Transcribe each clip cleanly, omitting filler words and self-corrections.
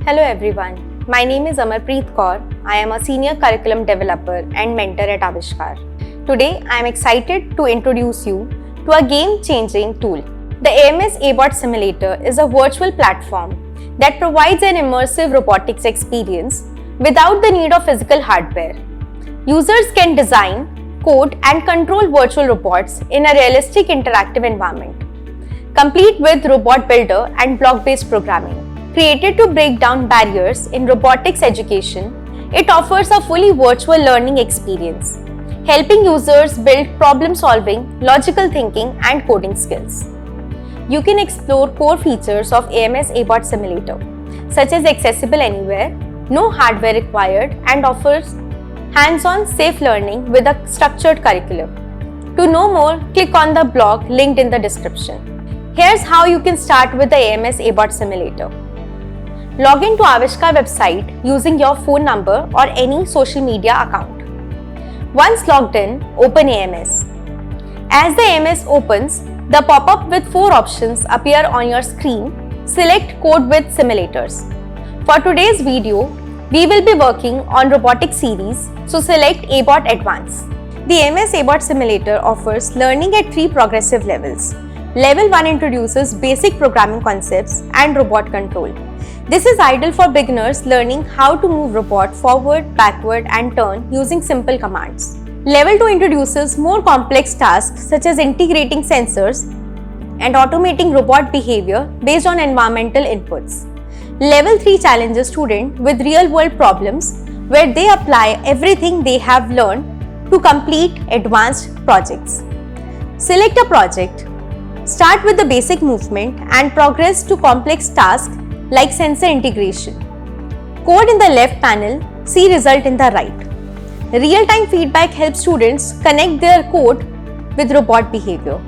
Hello everyone, my name is Amarpreet Kaur. I am a senior curriculum developer and mentor at Avishkaar. Today I am excited to introduce you to a game-changing tool. The AMS Abot Simulator is a virtual platform that provides an immersive robotics experience without the need of physical hardware. Users can design, code and control virtual robots in a realistic interactive environment, complete with robot builder and block-based programming. Created to break down barriers in robotics education, it offers a fully virtual learning experience, helping users build problem-solving, logical thinking, and coding skills. You can explore core features of AMS Abot Simulator, such as accessible anywhere, no hardware required, and offers hands-on safe learning with a structured curriculum. To know more, click on the blog linked in the description. Here's how you can start with the AMS Abot Simulator. Log in to Avishkaar website using your phone number or any social media account. Once logged in, open AMS. As the AMS opens, the pop-up with 4 options appear on your screen. Select Code with Simulators. For today's video, we will be working on Robotics series, so select Abot Advanced. The AMS Abot Simulator offers learning at 3 progressive levels. Level 1 introduces basic programming concepts and robot control. This is ideal for beginners learning how to move robot forward, backward and turn using simple commands. Level 2 introduces more complex tasks such as integrating sensors and automating robot behavior based on environmental inputs. Level 3 challenges students with real-world problems where they apply everything they have learned to complete advanced projects. Select a project. Start with the basic movement and progress to complex tasks like sensor integration. Code in the left panel, see result in the right. Real-time feedback helps students connect their code with robot behavior.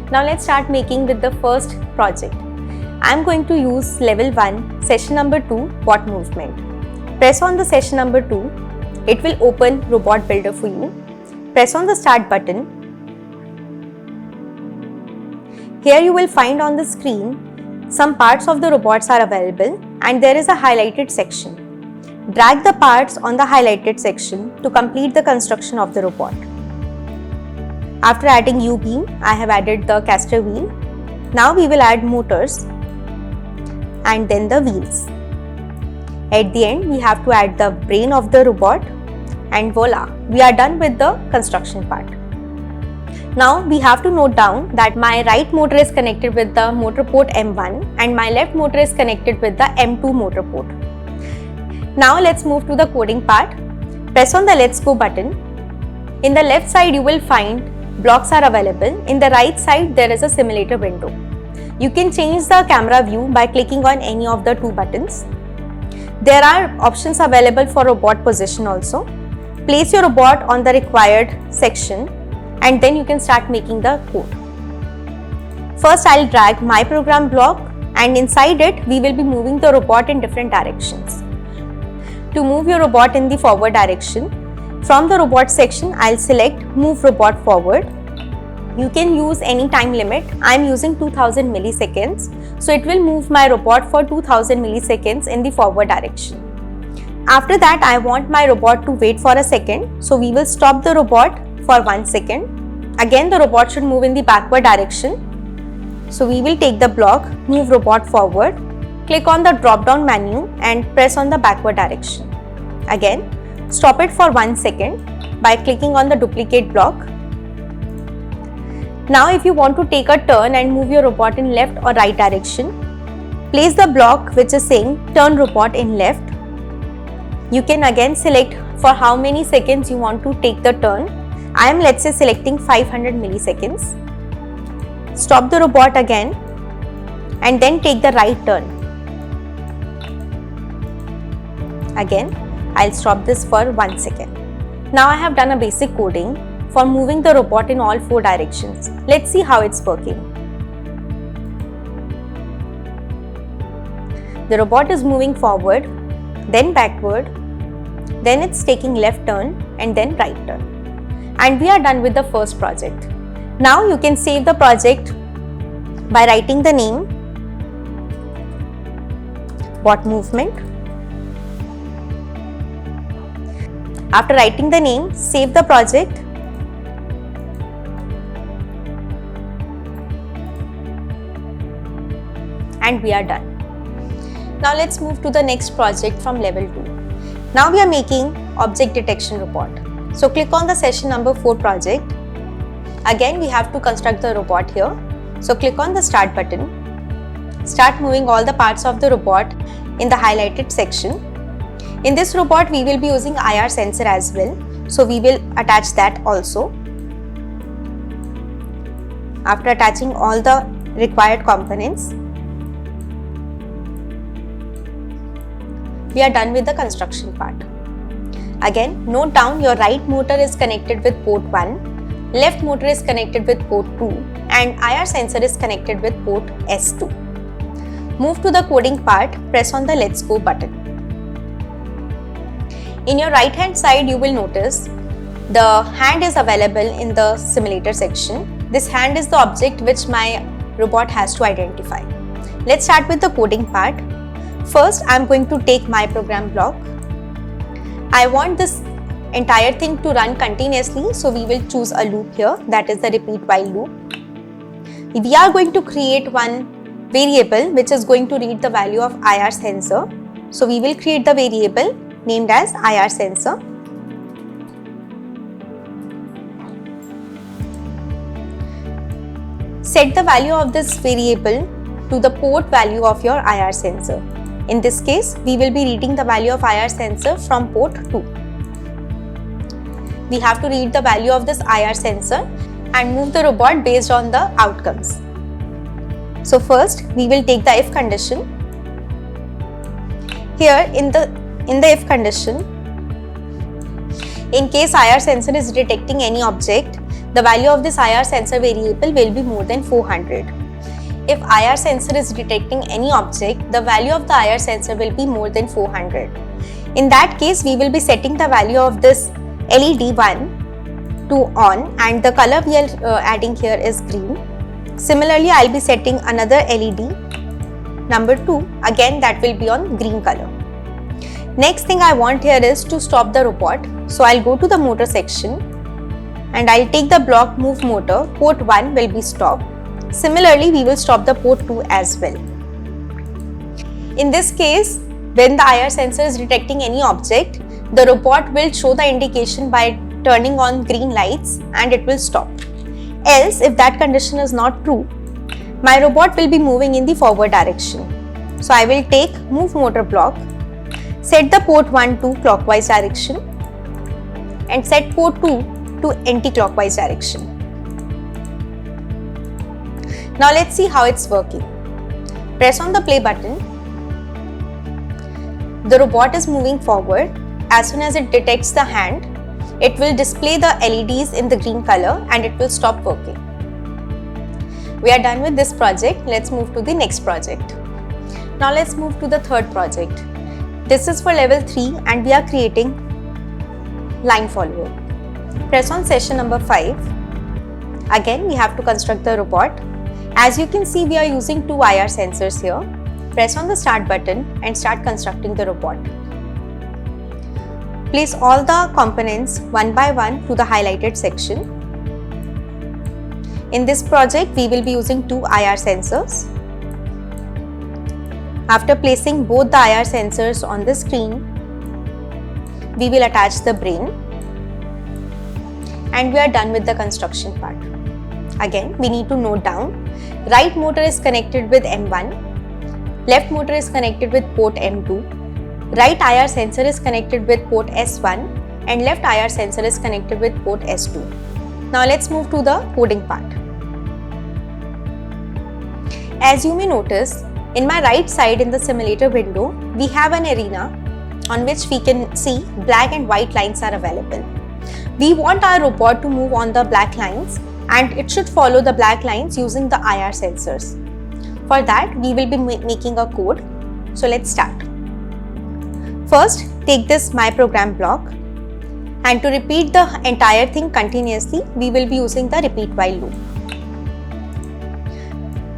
Now let's start making with the first project. I'm going to use level 1, session number 2, bot movement. Press on the session number 2. It will open robot builder for you. Press on the start button. Here you will find on the screen some parts of the robots are available and there is a highlighted section. Drag the parts on the highlighted section to complete the construction of the robot. After adding U-beam, I have added the caster wheel. Now we will add motors and then the wheels. At the end, we have to add the brain of the robot and voila, we are done with the construction part. Now we have to note down that my right motor is connected with the motor port M1 and my left motor is connected with the M2 motor port. Now let's move to the coding part. Press on the Let's Go button. In the left side you will find blocks are available. In the right side there is a simulator window. You can change the camera view by clicking on any of the 2 buttons. There are options available for robot position also. Place your robot on the required section and then you can start making the code. First I'll drag my program block and inside it we will be moving the robot in different directions. To move your robot in the forward direction, from the robot section I'll select move robot forward. You can use any time limit. I'm using 2000 milliseconds, so it will move my robot for 2000 milliseconds in the forward direction. After that I want my robot to wait for a second, so we will stop the robot for 1 second. Again the robot should move in the backward direction. So we will take the block, move robot forward, click on the drop down menu and press on the backward direction. Again, stop it for 1 second by clicking on the duplicate block. Now if you want to take a turn and move your robot in left or right direction, place the block which is saying turn robot in left. You can again select for how many seconds you want to take the turn. I am let's say selecting 500 milliseconds. Stop the robot again and then take the right turn. Again, I'll stop this for 1 second. Now I have done a basic coding for moving the robot in all 4 directions. Let's see how it's working. The robot is moving forward, then backward, then it's taking left turn and then right turn. And we are done with the first project. Now you can save the project by writing the name bot movement. After writing the name, save the project. And we are done. Now let's move to the next project from level 2. Now we are making object detection robot. So click on the session number 4 project. Again, we have to construct the robot here. So click on the start button. Start moving all the parts of the robot in the highlighted section. In this robot, we will be using IR sensor as well. So we will attach that also. After attaching all the required components, we are done with the construction part. Again, note down your right motor is connected with port 1, left motor is connected with port 2 and IR sensor is connected with port S2. Move to the coding part, press on the Let's Go button. In your right hand side, you will notice the hand is available in the simulator section. This hand is the object which my robot has to identify. Let's start with the coding part. First, I am going to take my program block. I want this entire thing to run continuously, so we will choose a loop here, that is the repeat while loop. We are going to create one variable which is going to read the value of IR sensor. So we will create the variable named as IR sensor. Set the value of this variable to the port value of your IR sensor. In this case, we will be reading the value of IR sensor from port 2. We have to read the value of this IR sensor and move the robot based on the outcomes. So first, we will take the if condition. Here in the if condition, in case IR sensor is detecting any object, the value of this IR sensor variable will be more than 400. If IR sensor is detecting any object, the value of the IR sensor will be more than 400. In that case, we will be setting the value of this LED 1 to on and the color we are adding here is green. Similarly, I will be setting another LED number 2, again that will be on green color. Next thing I want here is to stop the robot. So I'll go to the motor section and I'll take the block move motor, port 1 will be stopped. Similarly, we will stop the port 2 as well. In this case, when the IR sensor is detecting any object, the robot will show the indication by turning on green lights and it will stop. Else, if that condition is not true, my robot will be moving in the forward direction. So I will take move motor block, set the port 1 to clockwise direction and set port 2 to anti-clockwise direction. Now let's see how it's working. Press on the play button. The robot is moving forward. As soon as it detects the hand, it will display the LEDs in the green color and it will stop working. We are done with this project. Let's move to the next project. Now let's move to the third project. This is for level 3 and we are creating line follower. Press on session number 5. Again, we have to construct the robot. As you can see, we are using 2 IR sensors here. Press on the start button and start constructing the robot. Place all the components one by one to the highlighted section. In this project, we will be using 2 IR sensors. After placing both the IR sensors on the screen, we will attach the brain and we are done with the construction part. Again, we need to note down, right motor is connected with M1, left motor is connected with port M2, right IR sensor is connected with port S1 and left IR sensor is connected with port S2. Now let's move to the coding part. As you may notice, in my right side in the simulator window, we have an arena on which we can see black and white lines are available. We want our robot to move on the black lines and it should follow the black lines using the IR sensors. For that, we will be making a code. So let's start. First, take this my program block and to repeat the entire thing continuously, we will be using the repeat while loop.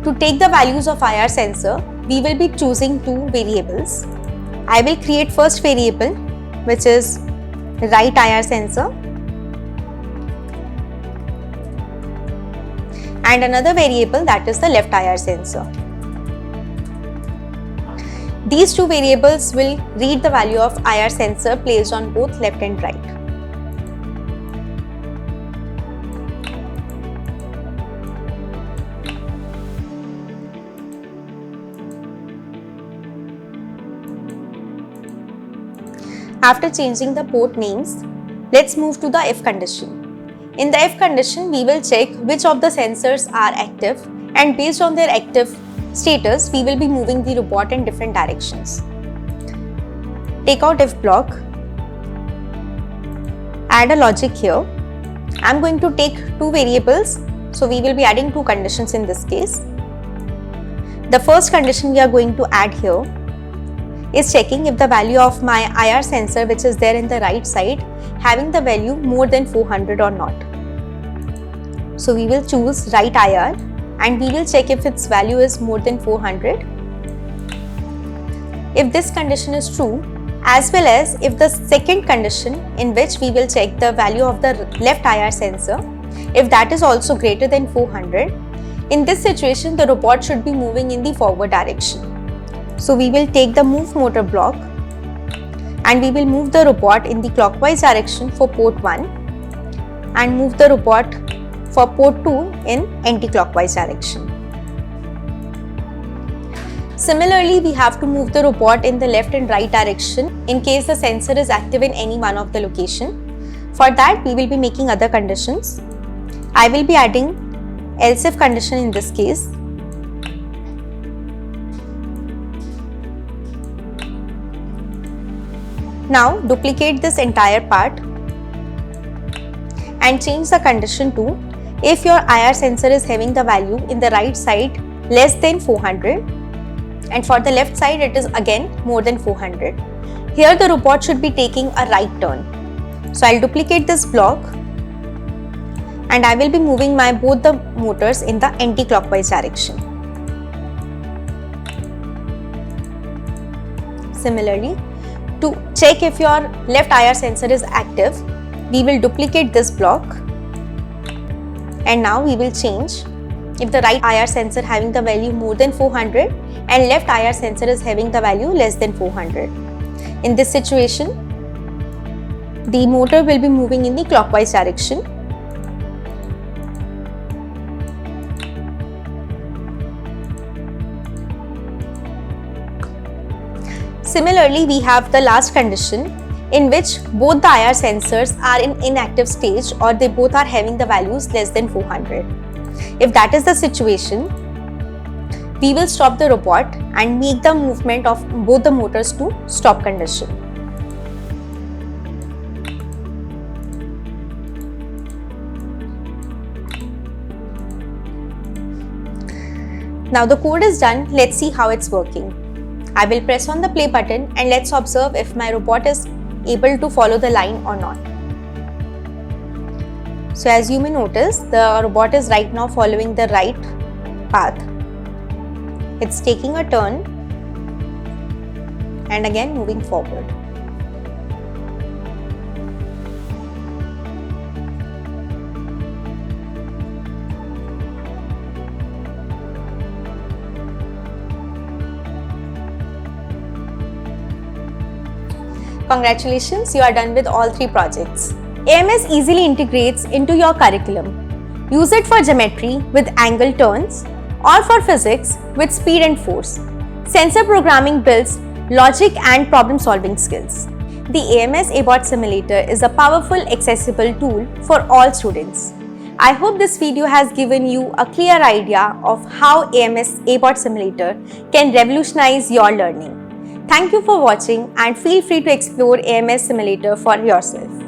To take the values of IR sensor, we will be choosing two variables. I will create first variable, which is right IR sensor, and another variable, that is the left IR sensor. These two variables will read the value of IR sensor placed on both left and right. After changing the port names, let's move to the if condition. In the if condition, we will check which of the sensors are active, and based on their active status, we will be moving the robot in different directions. Take out if block, add a logic here. I'm going to take two variables, so we will be adding two conditions in this case. The first condition we are going to add here is checking if the value of my IR sensor, which is there in the right side, having the value more than 400 or not. So we will choose right IR and we will check if its value is more than 400. If this condition is true, as well as if the second condition, in which we will check the value of the left IR sensor, if that is also greater than 400, in this situation the robot should be moving in the forward direction. So we will take the move motor block and we will move the robot in the clockwise direction for port 1 and move the robot for port 2 in anti-clockwise direction. Similarly, we have to move the robot in the left and right direction in case the sensor is active in any one of the location. For that, we will be making other conditions. I will be adding else if condition in this case. Now duplicate this entire part and change the condition to if your IR sensor is having the value in the right side less than 400 and for the left side it is again more than 400. Here the robot should be taking a right turn. So I'll duplicate this block and I will be moving both the motors in the anti-clockwise direction. Similarly, to check if your left IR sensor is active, we will duplicate this block and now we will change if the right IR sensor having the value more than 400 and left IR sensor is having the value less than 400. In this situation, the motor will be moving in the clockwise direction. Similarly, we have the last condition in which both the IR sensors are in inactive stage or they both are having the values less than 400. If that is the situation, we will stop the robot and make the movement of both the motors to stop condition. Now the code is done, let's see how it's working. I will press on the play button and let's observe if my robot is able to follow the line or not. So as you may notice, the robot is right now following the right path. It's taking a turn and again moving forward. Congratulations, you are done with all 3 projects. AMS easily integrates into your curriculum. Use it for geometry with angle turns or for physics with speed and force. Sensor programming builds logic and problem solving skills. The AMS Abot Simulator is a powerful, accessible tool for all students. I hope this video has given you a clear idea of how AMS Abot Simulator can revolutionize your learning. Thank you for watching and feel free to explore AMS Simulator for yourself.